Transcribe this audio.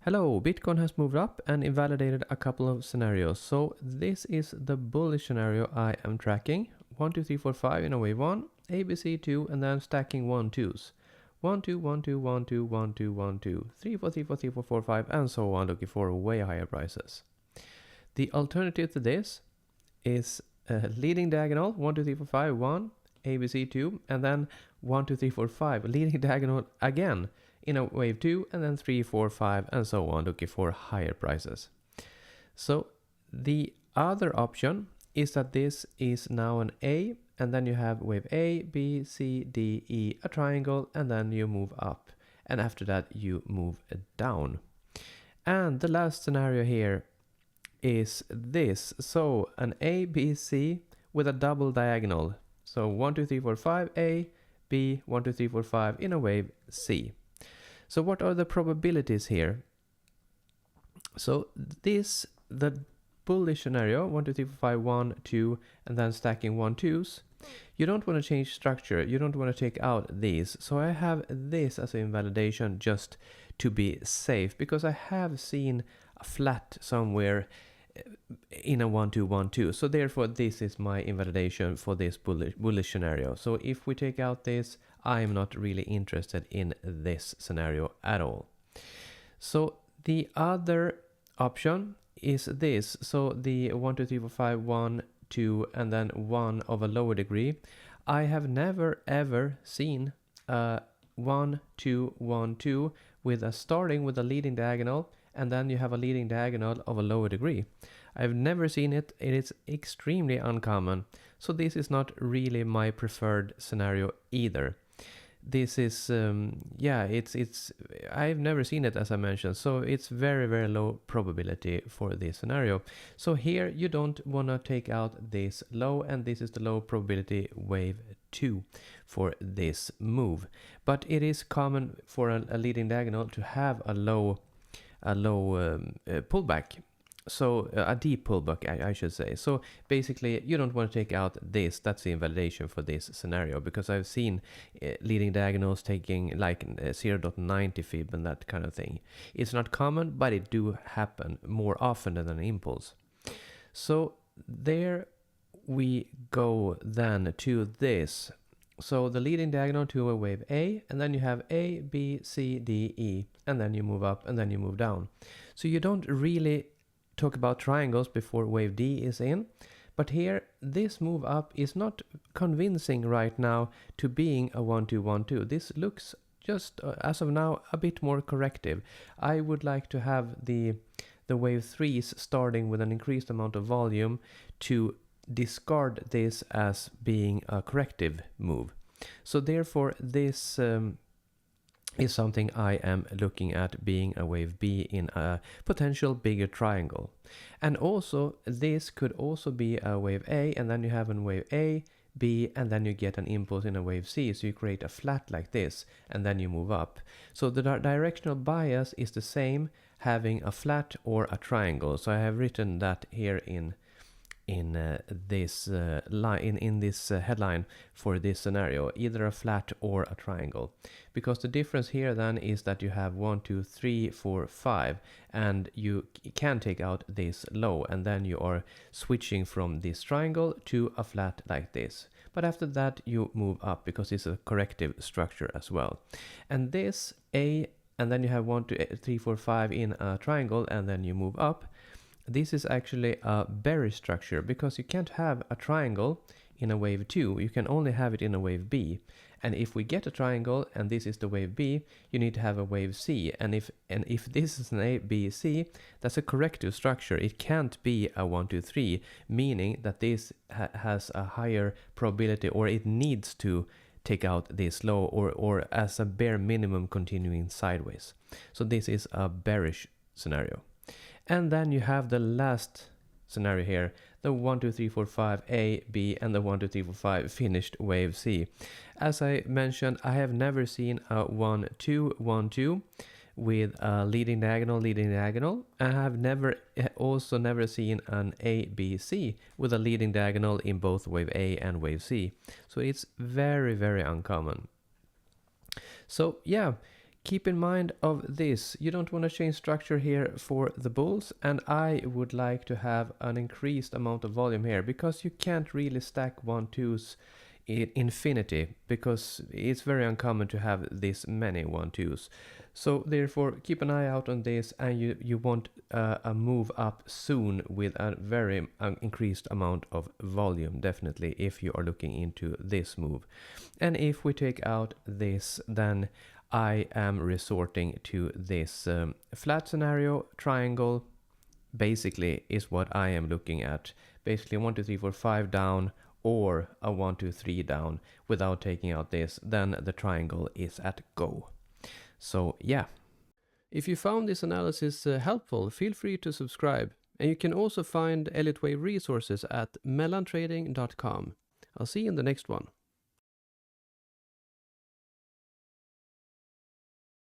Hello, Bitcoin has moved up and invalidated a couple of scenarios. So this is the bullish scenario I am tracking. 1, 2, 3, 4, 5 in a wave 1, ABC 2, and then stacking 1, 2s. 1, 2, 1, 2, 1, 2, 1, 2, 1, 2, 3, 4, 3, 4, 3, 4, 4, 5, and so on, looking for way higher prices. The alternative to this is leading diagonal 1, 2, 3, 4, 5, 1, ABC 2, and then 1, 2, 3, 4, 5, leading diagonal again in a wave 2, and then 3, 4, 5, and so on, looking for higher prices. So the other option is that this is now an A, and then you have wave A, B, C, D, E, a triangle, and then you move up, and after that you move down. And the last scenario here is this. So an A, B, C with a double diagonal. So 1, 2, 3, 4, 5, A, B, 1, 2, 3, 4, 5 in a wave C. So what are the probabilities here? So this, the bullish scenario, 1, 2, 3, 4, 5, 1, 2, and then stacking 1, 2s. You don't want to change structure. You don't want to take out these. So I have this as an invalidation just to be safe, because I have seen a flat somewhere in a 1, 2, 1, 2. So therefore this is my invalidation for this bullish scenario. So if we take out this, I am not really interested in this scenario at all. So the other option is this. So the 1, 2, 3, 4, 5, 1, 2, and then 1 of a lower degree. I have never ever seen 1, 2, 1, 2 with a starting with a leading diagonal, and then you have a leading diagonal of a lower degree. I've never seen it. It is extremely uncommon. So this is not really my preferred scenario either. This is, I've never seen it, as I mentioned. So it's very, very low probability for this scenario. So here you don't want to take out this low, and this is the low probability wave 2 for this move. But it is common for a leading diagonal to have a low pullback. So a deep pullback, I should say. So basically you don't want to take out this. That's the invalidation for this scenario, because I've seen leading diagonals taking like 0.90 fib and that kind of thing. It's not common, but it do happen more often than an impulse. So there we go then to this. So the leading diagonal to a wave A, and then you have A, B, C, D, E, and then you move up, and then you move down. So you don't really talk about triangles before wave D is in, but here this move up is not convincing right now to being a 1, 2, 1, 2. This looks just as of now a bit more corrective. I would like to have the wave 3s starting with an increased amount of volume to discard this as being a corrective move. So therefore this is something I am looking at being a wave B in a potential bigger triangle. And also this could also be a wave A, and then you have a wave A, B, and then you get an impulse in a wave C. So you create a flat like this, and then you move up. So the directional bias is the same, having a flat or a triangle. So I have written that here in this line, in this headline for this scenario, either a flat or a triangle, because the difference here then is that you have 1, 2, 3, 4, 5, and you can take out this low, and then you are switching from this triangle to a flat like this. But after that you move up, because it's a corrective structure as well. And this A, and then you have 1, 2, 3, 4, 5 in a triangle, and then you move up. This is actually a bearish structure, because you can't have a triangle in a wave 2. You can only have it in a wave B. And if we get a triangle and this is the wave B, you need to have a wave C. And if this is an A, B, C, that's a corrective structure. It can't be a 1, 2, 3, meaning that this has a higher probability, or it needs to take out this low, or as a bare minimum continuing sideways. So this is a bearish scenario. And then you have the last scenario here, the 1, 2, 3, 4, 5, A, B, and the 1, 2, 3, 4, 5 finished wave C. As I mentioned, I have never seen a 1, 2, 1, 2 with a leading diagonal. I have also never seen an A, B, C with a leading diagonal in both wave A and wave C. So it's very, very uncommon. So yeah, keep in mind of this, you don't want to change structure here for the bulls, and I would like to have an increased amount of volume here, because you can't really stack 1-2s in infinity, because it's very uncommon to have this many 1-2s. So therefore keep an eye out on this, and you want a move up soon with a very increased amount of volume, definitely, if you are looking into this move. And if we take out this, then I am resorting to this flat scenario. Triangle basically is what I am looking at. Basically 1, 2, 3, 4, 5 down, or a 1, 2, 3 down without taking out this. Then the triangle is at go. So yeah. If you found this analysis helpful, feel free to subscribe. And you can also find Elliott Wave resources at mellantrading.com. I'll see you in the next one.